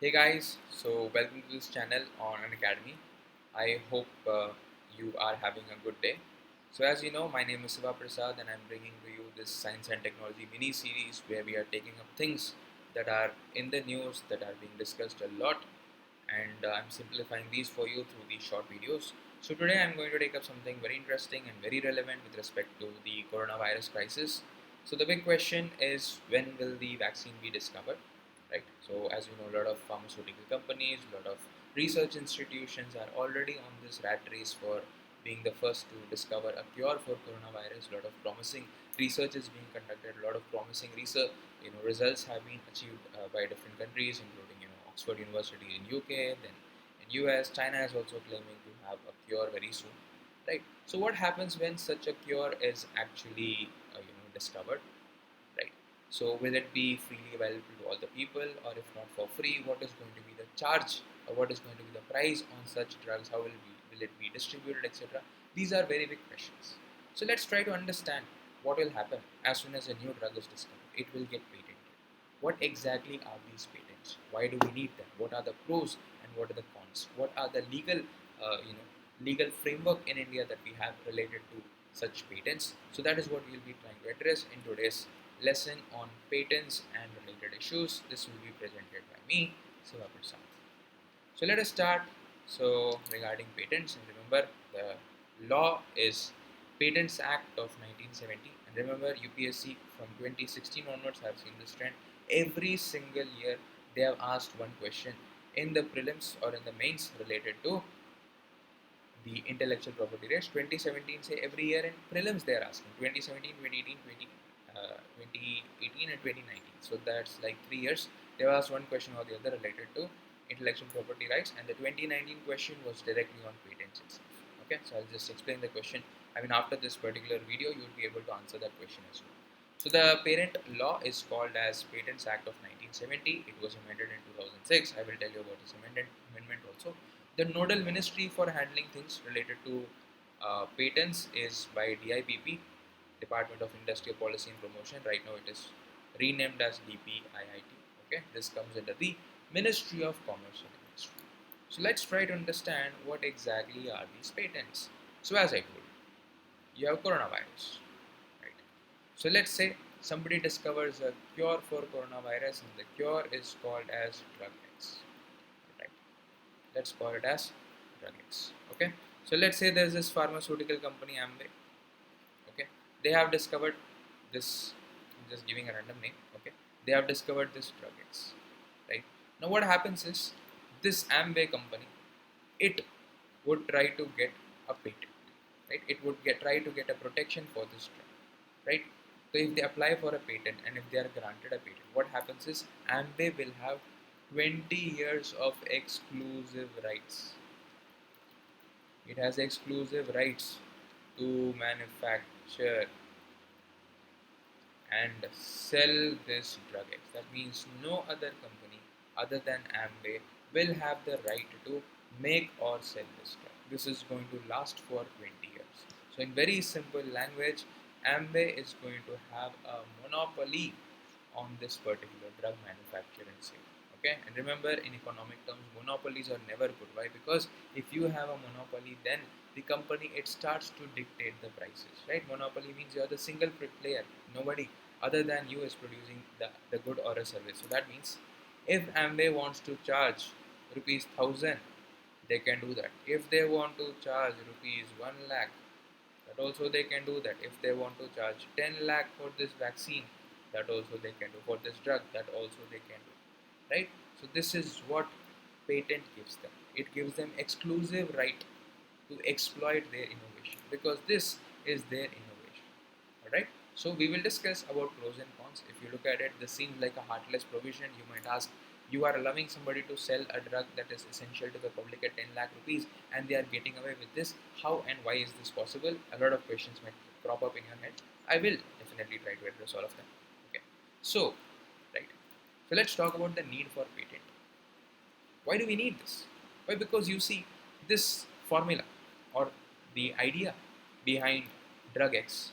Hey guys, so welcome to this channel on an academy. I hope you are having a good day. So as you know, my name is Siva Prasad and I'm bringing to you this science and technology mini series where we are taking up things that are in the news that are being discussed a lot, and I'm simplifying these for you through these short videos. So today I'm going to take up something very interesting and very relevant with respect to the coronavirus crisis. So the big question is, when will the vaccine be discovered? Right. So as you know, a lot of pharmaceutical companies, a lot of research institutions are already on this rat race for being the first to discover a cure for coronavirus. A lot of promising research is being conducted. A lot of promising research, results have been achieved by different countries, including Oxford University in UK, then in US. China is also claiming to have a cure very soon. Right. So what happens when such a cure is actually discovered? Right. So will it be freely available to all the people, or if not for free, what is going to be the charge, or what is going to be the price on such drugs? How will it be distributed, etc. These are very big questions. So let's try to understand what will happen as soon as a new drug is discovered. It will get patented. What exactly are these patents? Why do we need them? What are the pros and what are the cons? What are the legal framework in India that we have related to such patents? So that is what we'll be trying to address in today's lesson on patents and related issues. This will be presented by me, Siva Prasad. So let us start. So regarding patents, and remember the law is Patents Act of 1970. And remember, UPSC from 2016 onwards have seen this trend. Every single year they have asked one question in the prelims or in the mains related to the intellectual property rights. 2017 say every year in prelims they are asking 2017, 2018, 2018 and 2019. So that's like 3 years. They have asked one question or the other related to intellectual property rights, and the 2019 question was directly on patents itself. Okay, so I'll just explain the question. I mean, after this particular video, you will be able to answer that question as well. So the parent law is called as Patents Act of 1970. It was amended in 2006. I will tell you about this amendment also. The nodal ministry for handling things related to patents is by DIPP, Department of Industrial Policy and Promotion. Right now it is renamed as DPIIT. Okay, this comes under the Ministry of Commerce and Industry. So let's try to understand what exactly are these patents. So as I told you, you have coronavirus, right? So let's say somebody discovers a cure for coronavirus, and the cure is called as drug X, right? Let's call it as drug X. Okay, so let's say there's this pharmaceutical company Amway. Okay, they have discovered this. I'm just giving a random name. Okay, they have discovered this drug X, right? Now what happens is, this Amway company, it would try to get a patent, right? It would try to get a protection for this drug, right? So if they apply for a patent and if they are granted a patent, what happens is Amway will have 20 years of exclusive rights. It has exclusive rights to manufacture and sell this drug X. That means no other company other than Amway will have the right to make or sell this drug. This is going to last for 20 years. So in very simple language, Amway is going to have a monopoly on this particular drug manufacture and sale. Okay, and remember, in economic terms, monopolies are never good. Why? Because if you have a monopoly, then the company, it starts to dictate the prices, right? Monopoly means you are the single player. Nobody other than you is producing the good or a service. So that means if Amway wants to charge rupees 1000, they can do that. If they want to charge rupees 1 lakh, that also they can do that. If they want to charge 10 lakh for this vaccine, that also they can do. For this drug, that also they can do, right? So this is what patent gives them. It gives them exclusive right to exploit their innovation, because this is their innovation. All right, so we will discuss about pros and cons. If you look at it, this seems like a heartless provision. You might ask, you are allowing somebody to sell a drug that is essential to the public at 10 lakh rupees, and they are getting away with this. How and why is this possible? A lot of questions might crop up in your head. I will definitely try to address all of them. Okay, so right, so let's talk about the need for patent. Why do we need this? Why? Because you see, this formula or the idea behind drug X,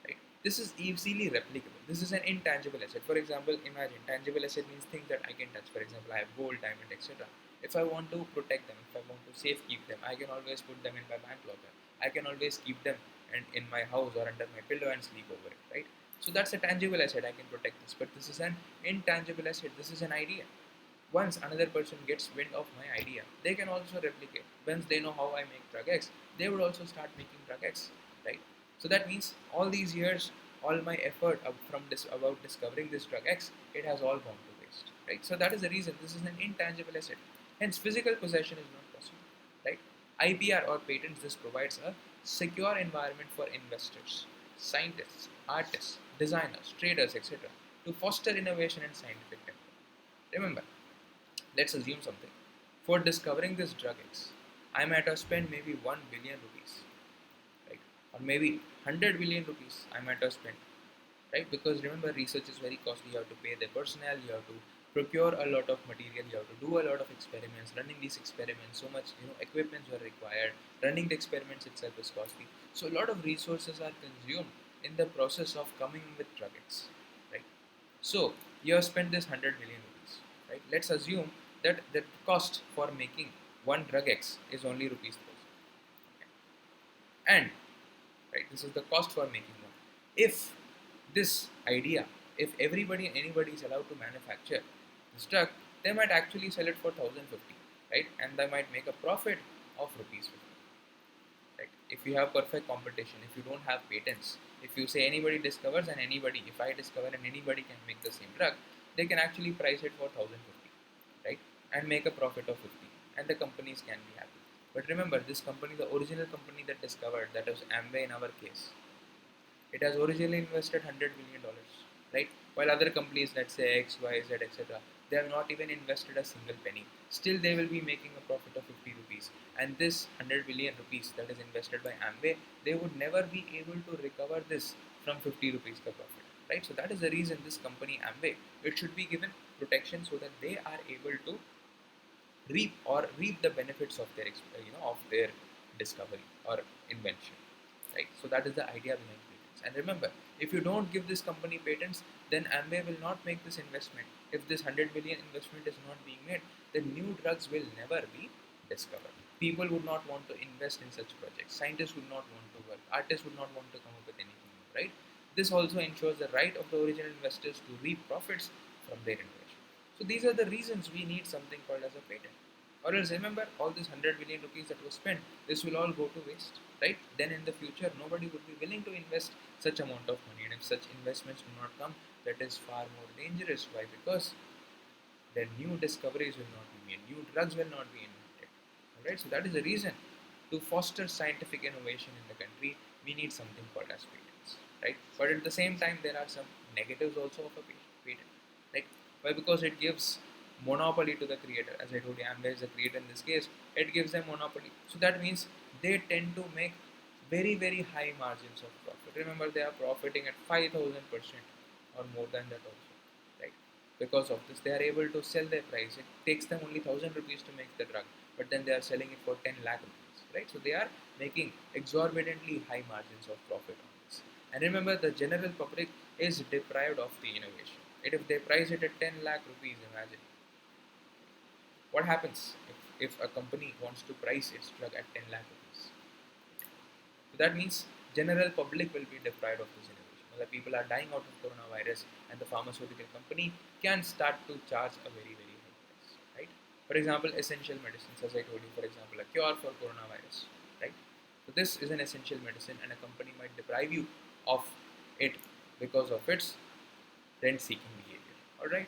right? This is easily replicable. This is an intangible asset. For example, imagine tangible asset means things that I can touch. For example, I have gold, diamond, etc. If I want to protect them, if I want to safe keep them, I can always put them in my bank locker. I can always keep them in my house or under my pillow and sleep over it, right? So that's a tangible asset. I can protect this. But this is an intangible asset. This is an idea. Once another person gets wind of my idea, they can also replicate. Once they know how I make drug X, they would also start making drug X, right? So that means all these years, all my effort about discovering this drug X, it has all gone to waste, right? So that is the reason this is an intangible asset. Hence, physical possession is not possible, right? IPR or patents, this provides a secure environment for investors, scientists, artists, designers, traders, etc., to foster innovation and scientific development. Remember, let's assume something. For discovering this drug X, I might have spent maybe 1 billion rupees, right? Or maybe 100 billion rupees I might have spent, right? Because remember, research is very costly. You have to pay the personnel, you have to procure a lot of material, you have to do a lot of experiments. Running these experiments, so much equipments were required. Running the experiments itself is costly. So a lot of resources are consumed in the process of coming with drug X, right? So you have spent this 100 million rupees, right? Let's assume that the cost for making one drug X is only rupees 1000, and right, this is the cost for making one. If this idea, if anybody is allowed to manufacture this drug, they might actually sell it for 1050, right? And they might make a profit of rupees 50. Right? If you have perfect competition, if you don't have patents, if you say anybody discovers and anybody, if I discover and anybody can make the same drug, they can actually price it for 1050, right? And make a profit of 50, and the companies can be happy. But remember, this company, the original company that discovered, that was Amway in our case, it has originally invested $100 million, right? While other companies, let's say X, Y, Z, etc., they have not even invested a single penny. Still, they will be making a profit of 50 rupees. And this 100 billion rupees that is invested by Amway, they would never be able to recover this from 50 rupees ka profit, right? So that is the reason this company Amway, it should be given protection so that they are able to reap the benefits of their of their discovery or invention, right? So that is the idea behind patents. And remember, if you don't give this company patents, then Amway will not make this investment. If this 100 million investment is not being made, then new drugs will never be discovered. People would not want to invest in such projects. Scientists would not want to work. Artists would not want to come up with anything new, right? This also ensures the right of the original investors to reap profits from their innovation. So these are the reasons we need something called as a patent. Or else remember, all this 100 billion rupees that was spent, this will all go to waste, right? Then in the future, nobody would be willing to invest such amount of money. And if such investments do not come, that is far more dangerous. Why? Because then new discoveries will not be made, new drugs will not be invented. Alright, so that is the reason to foster scientific innovation in the country, we need something called as patents, right? But at the same time, there are some negatives also of a patent, right? Why? Because it gives monopoly to the creator. As I told you, Amway is the creator in this case. It gives them monopoly. So that means they tend to make very high margins of profit. Remember, they are profiting at 5000% or more than that also, right? Because of this, they are able to sell their price. It takes them only 1000 rupees to make the drug, but then they are selling it for 10 lakh rupees, right? So they are making exorbitantly high margins of profit on this. And remember, the general public is deprived of the innovation. And if they price it at 10 lakh rupees, imagine what happens if a company wants to price its drug at 10 lakh rupees. So that means general public will be deprived of this innovation. The people are dying out of coronavirus, and the pharmaceutical company can start to charge a very high price, right? For example, essential medicines, as I told you, for example, a cure for coronavirus, right? So this is an essential medicine, and a company might deprive you of it because of its rent-seeking behavior. All right.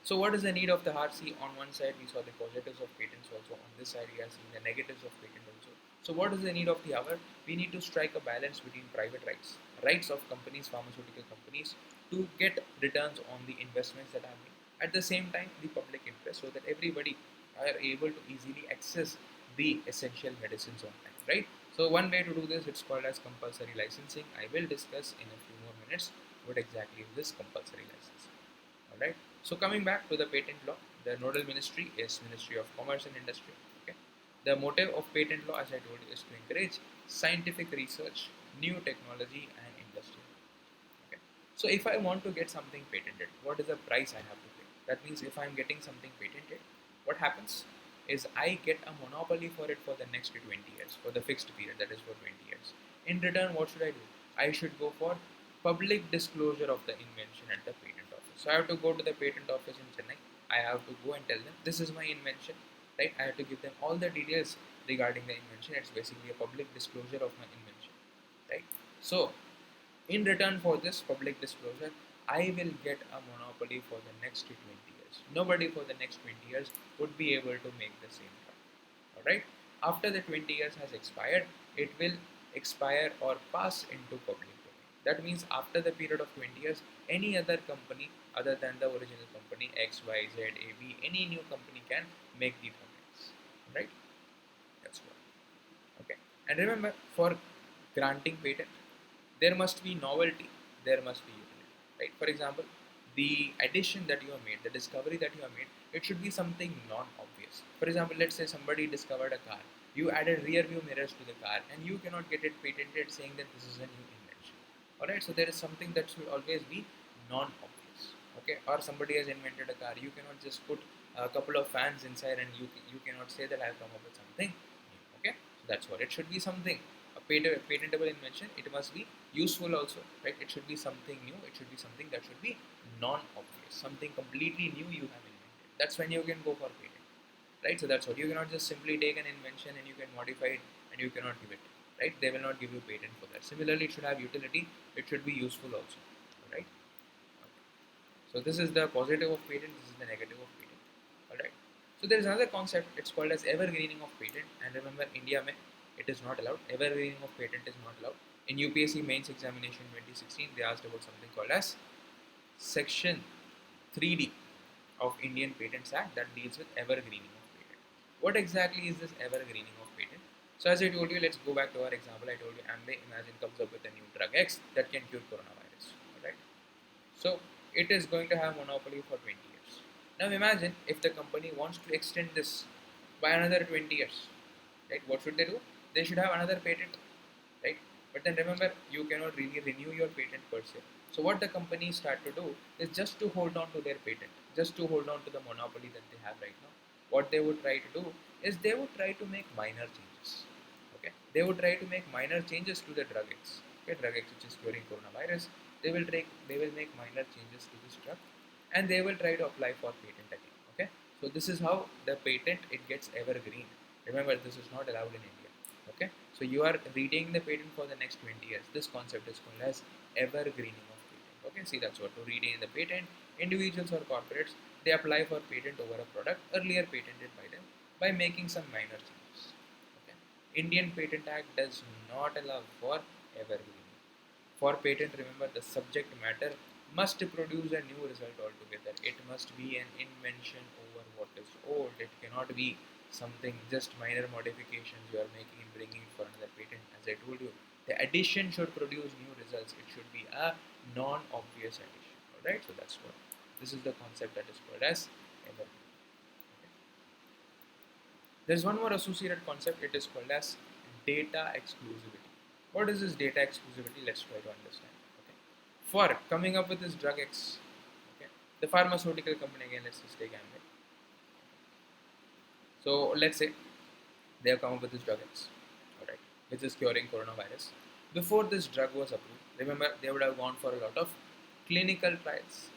So what is the need of the heart? See, on one side we saw the positives of patents also, on this side we are seeing the negatives of patent also. So what is the need of the hour? We need to strike a balance between private rights of companies, pharmaceutical companies, to get returns on the investments that are made. At the same time, the public interest, so that everybody are able to easily access the essential medicines on time, right? So one way to do this, it's called as compulsory licensing. I will discuss in a few more minutes what exactly is this compulsory licensing. Alright. So coming back to the patent law, the nodal ministry is Ministry of Commerce and Industry. Okay. The motive of patent law, as I told you, is to encourage scientific research, new technology, and industry. So if I want to get something patented, what is the price I have to pay? That means if I'm getting something patented, what happens is I get a monopoly for it for the next 20 years, for the fixed period, that is for 20 years. In return, what should I do? I should go for public disclosure of the invention at the patent office. So I have to go to the patent office in Chennai. I have to go and tell them this is my invention, right? I have to give them all the details regarding the invention. It's basically a public disclosure of my invention, right? So in return for this public disclosure, I will get a monopoly for the next 20 years. Nobody for the next 20 years would be able to make the same drug. Alright? After the 20 years has expired, it will expire or pass into public domain. That means after the period of 20 years, any other company other than the original company X, Y, Z, A, B, any new company can make the products. Right? That's what. Okay. And remember, for granting patent, there must be novelty, there must be utility, right? For example, the addition that you have made, the discovery that you have made, it should be something non-obvious. For example, let's say somebody discovered a car, you added rear view mirrors to the car, and you cannot get it patented saying that this is a new invention. Alright, so there is something that should always be non-obvious. Okay, or somebody has invented a car, you cannot just put a couple of fans inside and you cannot say that I've come up with something new. Okay, so that's what it should be, something a patentable invention. It must be useful also, right? It should be something new, it should be something that should be non-obvious, something completely new you have invented. That's when you can go for patent, right? So that's what, you cannot just simply take an invention and you can modify it and you cannot give it, right? They will not give you patent for that. Similarly, it should have utility, it should be useful also, right? Okay. So this is the positive of patent, this is the negative of patent. Alright. So there is another concept, it's called as evergreening of patent, and remember, India mein it is not allowed. Evergreening of patent is not allowed. In UPSC mains examination 2016, they asked about something called as section 3D of Indian Patents Act that deals with evergreening of patent. What exactly is this evergreening of patent? So as I told you, let's go back to our example. I told you Amway, imagine, comes up with a new drug X that can cure coronavirus. Alright. So it is going to have monopoly for 20 years. Now imagine if the company wants to extend this by another 20 years, right? What should they do? They should have another patent, right? But then remember, you cannot really renew your patent per se. So what the companies start to do is just to hold on to their patent, just to hold on to the monopoly that they have right now. What they would try to do is they would try to make minor changes. Okay, they would try to make minor changes to the drug X. Okay, drug X which is curing coronavirus. They will make minor changes to this drug, and they will try to apply for patent again. Okay, so this is how the patent it gets evergreen. Remember, this is not allowed in India. Okay, so you are retaining the patent for the next 20 years. This concept is called as evergreening of patent. Okay, see, that's what, to retain the patent, individuals or corporates, they apply for patent over a product earlier patented by them by making some minor changes. Okay. Indian Patent Act does not allow for evergreening. For patent, remember, the subject matter must produce a new result altogether. It must be an invention over what is old. It cannot be something just minor modifications you are making and bringing it for another patent. As I told you, the addition should produce new results. It should be a non-obvious addition. Alright, so that's what. This is the concept that is called as evergreen. Okay. There's one more associated concept. It is called as data exclusivity. What is this data exclusivity? Let's try to understand. Okay. For coming up with this drug X, okay, the pharmaceutical company, again, let's just take Amway. So let's say they have come up with this drug X, alright, which is curing coronavirus. Before this drug was approved, remember, they would have gone for a lot of clinical trials.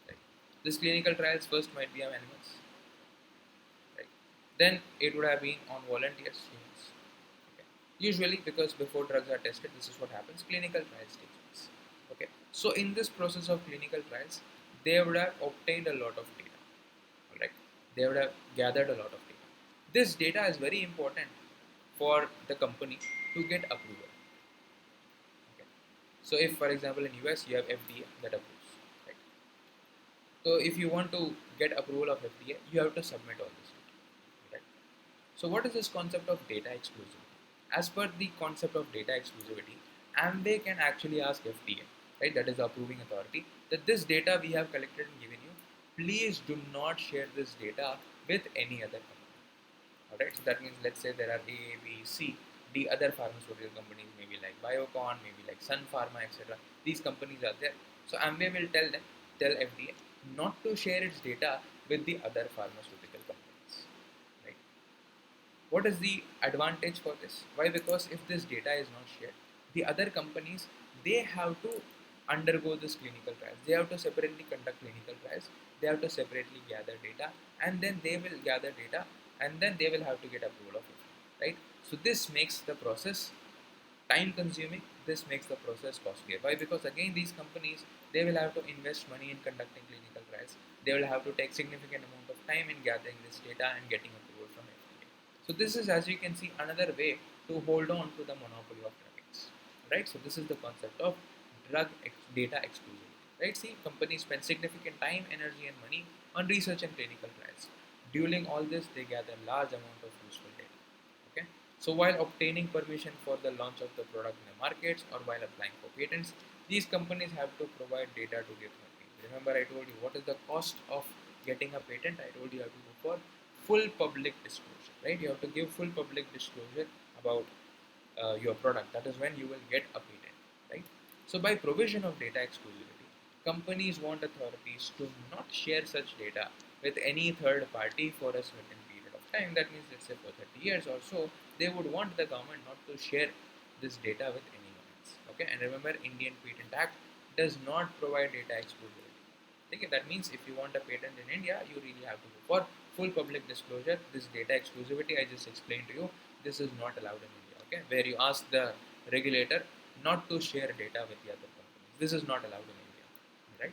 Right? This clinical trials first might be on animals, right? Then it would have been on volunteers, humans. Okay. Usually, because before drugs are tested, this is what happens: clinical trials take place. Okay. So in this process of clinical trials, they would have obtained a lot of data. Alright, they would have gathered a lot of data. This data is very important for the company to get approval. Okay. So if, for example, in US you have FDA that approves, right? So if you want to get approval of FDA, you have to submit all this data, right? So what is this concept of data exclusivity? As per the concept of data exclusivity, Amway can actually ask FDA, right, that is the approving authority, that this data we have collected and given you, please do not share this data with any other company. Alright, so that means, let's say there are A, B, C. the other pharmaceutical companies, maybe like Biocon, maybe like Sun Pharma, etc. These companies are there. So Amway will tell FDA not to share its data with the other pharmaceutical companies. Right? What is the advantage for this? Why? Because if this data is not shared, the other companies, they have to undergo this clinical trials. They have to separately conduct clinical trials. They have to separately gather data, and then they will gather data, and then they will have to get approval of it. Right? So this makes the process time consuming. This makes the process costly. Why? Because again, these companies, they will have to invest money in conducting clinical trials. They will have to take significant amount of time in gathering this data and getting approval from FDA. So this is, as you can see, another way to hold on to the monopoly of drugs. Right? So this is the concept of data exclusivity. Right? See, companies spend significant time, energy and money on research and clinical trials. During all this, they gather large amount of useful data. Okay. So while obtaining permission for the launch of the product in the markets or while applying for patents, these companies have to provide data to the authorities. Remember, I told you what is the cost of getting a patent. I told you have to go for full public disclosure, right? You have to give full public disclosure about your product. That is when you will get a patent, right? So by provision of data exclusivity, companies want authorities to not share such data with any third party for a certain period of time. That means, let's say for 30 years or so, they would want the government not to share this data with anyone else. Okay, and remember, Indian Patent Act does not provide data exclusivity. Okay, that means if you want a patent in India, you really have to go for full public disclosure. This data exclusivity I just explained to you, this is not allowed in India. Okay, where you ask the regulator not to share data with the other companies. This is not allowed in India, right?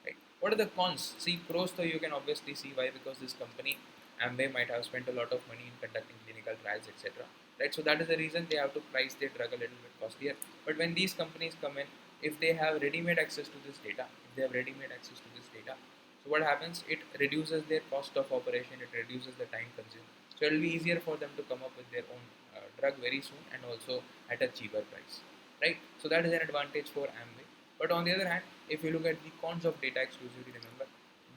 Right. What are the cons? See, pros, though, you can obviously see why, because this company Amway might have spent a lot of money in conducting clinical trials, etc. Right. So that is the reason they have to price their drug a little bit costlier. But when these companies come in, if they have ready-made access to this data, if they have ready-made access to this data, so what happens? It reduces their cost of operation. It reduces the time consumed. So it will be easier for them to come up with their own drug very soon and also at a cheaper price. Right. So that is an advantage for Amway. But on the other hand, if you look at the cons of data exclusivity, remember,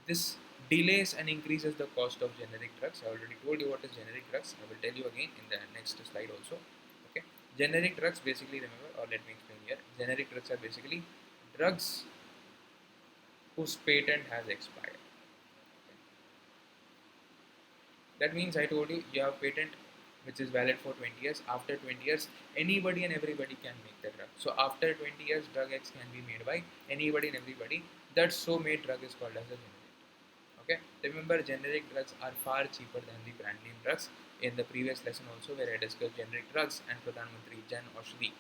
this delays and increases the cost of generic drugs. I already told you what is generic drugs. I will tell you again in the next slide also. Okay, generic drugs basically, remember, or let me explain here. Generic drugs are basically drugs whose patent has expired. Okay. That means I told you you have patent which is valid for 20 years. After 20 years, anybody and everybody can make the drug. So after 20 years, drug X can be made by anybody and everybody. That so made drug is called as a generic. Okay. Remember, generic drugs are far cheaper than the brand name drugs. In the previous lesson also, where I discussed generic drugs and Pradhan Mantri Jan Aushadhi,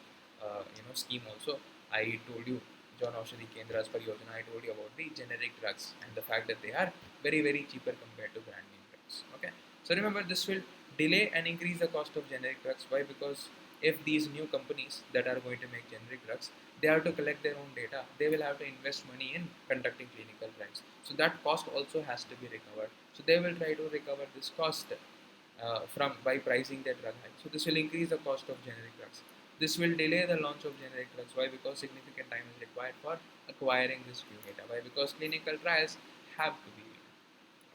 scheme also, I told you Jan Aushadhi Kendras Pariyojana. I told you about the generic drugs and the fact that they are very cheaper compared to brand name drugs. Okay. So remember, this will delay and increase the cost of generic drugs. Why? Because if these new companies that are going to make generic drugs, they have to collect their own data, they will have to invest money in conducting clinical trials. So that cost also has to be recovered. So they will try to recover this cost from by pricing their drug high. So this will increase the cost of generic drugs. This will delay the launch of generic drugs. Why? Because significant time is required for acquiring this new data. Why? Because clinical trials have to be made.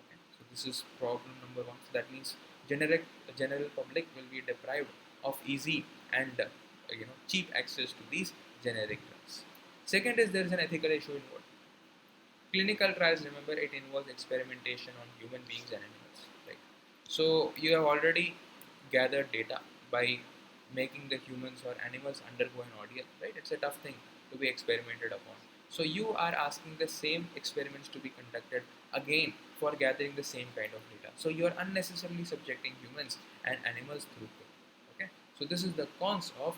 Okay. So this is problem number one. So that means general public will be deprived of easy and cheap access to these generic drugs. Second is there is an ethical issue involved. Clinical trials, remember, it involves experimentation on human beings and animals. Right? So you have already gathered data by making the humans or animals undergo an ordeal. Right? It's a tough thing to be experimented upon. So you are asking the same experiments to be conducted again for gathering the same kind of data. So you are unnecessarily subjecting humans and animals through pain. Okay. So this is the cons of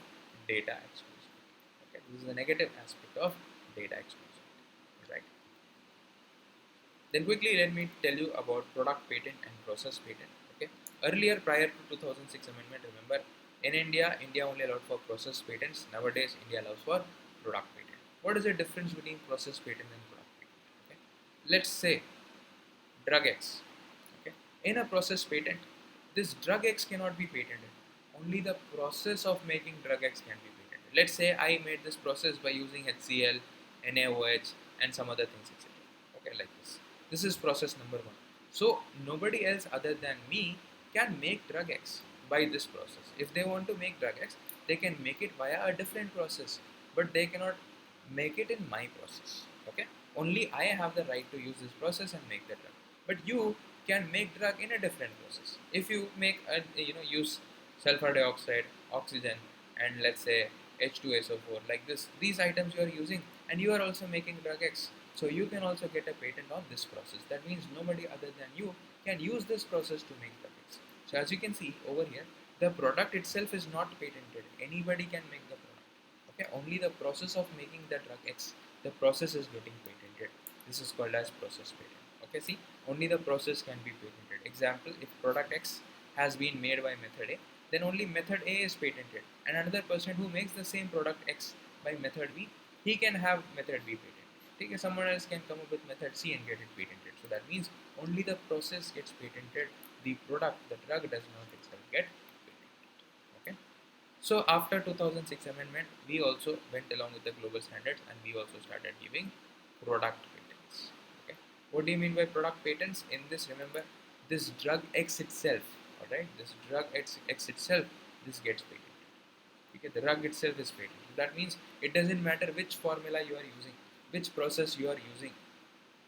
data exclusivity. Okay. This is the negative aspect of data exclusivity. Right. Then quickly let me tell you about product patent and process patent. Okay. Earlier, prior to 2006 amendment, remember, in India only allowed for process patents. Nowadays, India allows for product patent. What is the difference between process patent and product patent? Okay. Let's say drug X. Okay. In a process patent, this drug X cannot be patented. Only the process of making drug X can be patented. Let's say I made this process by using HCl, NaOH, and some other things, etc. Okay, like this. This is process number one. So nobody else other than me can make drug X. by this process. If they want to make drug X, they can make it via a different process, but they cannot make it in my process. Okay, only I have the right to use this process and make the drug, but you can make drug in a different process. If you make a, use sulfur dioxide, oxygen, and let's say H2SO4, like this, these items you are using, and you are also making drug X, so you can also get a patent on this process. That means nobody other than you can use this process to make drug X. So as you can see over here, the product itself is not patented. Anybody can make the product. Okay, only the process of making the drug X, the process is getting patented. This is called as process patent. Okay, see, only the process can be patented. Example, if product X has been made by method A, then only method A is patented, and another person who makes the same product X by method B, he can have method B patent. Okay, someone else can come up with method C and get it patented. So that means only the process gets patented. The product, the drug, does not itself get patented. Okay. So after 2006 amendment, we also went along with the global standards and we also started giving product patents. Okay. What do you mean by product patents? In this, remember, this drug X itself, alright, this drug X itself, this gets patented. Okay, the drug itself is patented. That means it doesn't matter which formula you are using, which process you are using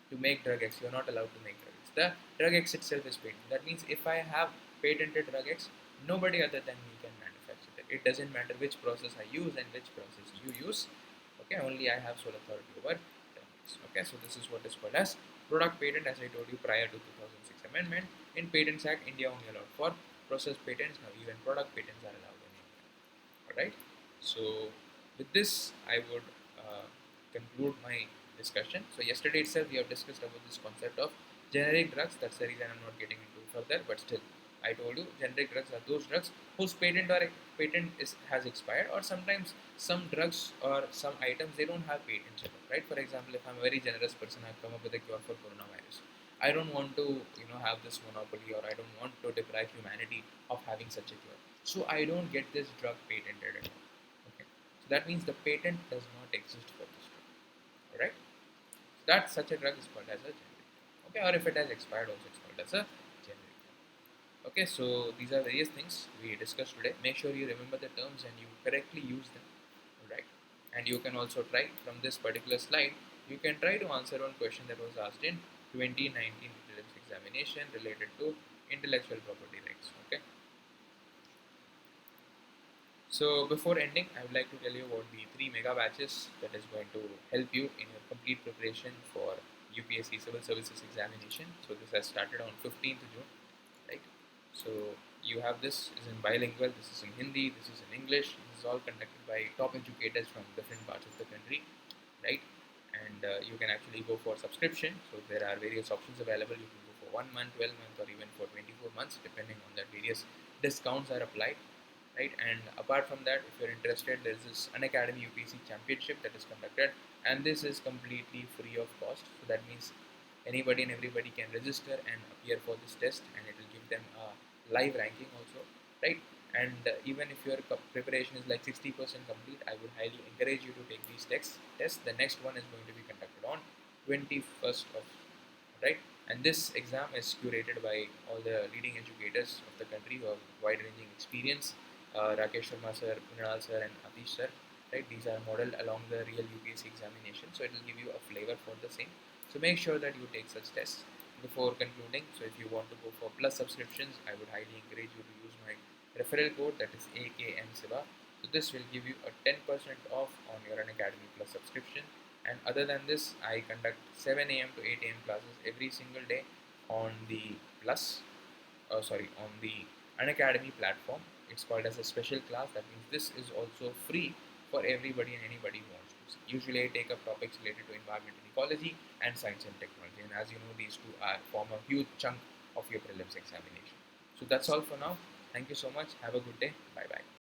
to make drug X, you are not allowed to make drug X. The drug X itself is patented. That means if I have patented drug X, nobody other than me can manufacture it. It doesn't matter which process I use and which process you use. Okay, only I have sole authority over drug X. Okay, so this is what is called as product patent, as I told you prior to 2006 amendment. In Patents Act, India only allowed for process patents. Now even product patents are allowed in India. Alright, so with this I would conclude my discussion. So yesterday itself we have discussed about this concept of generic drugs. That's the reason I'm not getting into further, but still I told you generic drugs are those drugs whose patent has expired, or sometimes some drugs or some items they don't have patents at all, right? For example, if I'm a very generous person, I've come up with a cure for coronavirus. I don't want to have this monopoly, or I don't want to deprive humanity of having such a cure. So I don't get this drug patented at all. Okay. So that means the patent does not exist for this drug. Alright? So that such a drug is called as a generic drug. Okay, or if it has expired also it's called as a generic drug. Okay, so these are various things we discussed today. Make sure you remember the terms and you correctly use them. Alright. And you can also try from this particular slide, you can try to answer one question that was asked in 2019 prelims examination related to intellectual property rights. Okay. So before ending, I would like to tell you about the 3 mega batches that is going to help you in your complete preparation for UPSC Civil Services examination. So this has started on 15th June, right? So you have this is in bilingual, this is in Hindi, this is in English. This is all conducted by top educators from different parts of the country, right? And you can actually go for subscription. So there are various options available. You can go for 1 month, 12 months, or even for 24 months, depending on that. Various discounts are applied, right? And apart from that, if you're interested, there's this Unacademy UPSC Championship that is conducted, and this is completely free of cost. So that means anybody and everybody can register and appear for this test, and it will give them a live ranking also, right? And even if your preparation is like 60% complete, I would highly encourage you to take these tests. The next one is going to be conducted on 21st of, right? And this exam is curated by all the leading educators of the country who have wide-ranging experience. Rakesh Sharma sir, Kunal sir, and Atish sir, right? These are modeled along the real UPSC examination, so it will give you a flavor for the same. So make sure that you take such tests before concluding. So if you want to go for plus subscriptions, I would highly encourage you to use my referral code, that is AKMSIVA. So this will give you a 10% off on your Unacademy Plus subscription. And other than this, I conduct 7 a.m. to 8 a.m. classes every single day on the on the Unacademy platform. It's called as a special class. That means this is also free for everybody and anybody who wants to see. Usually I take up topics related to environmental ecology and science and technology. And as you know, these two form a huge chunk of your prelims examination. So that's all for now. Thank you so much. Have a good day. Bye bye.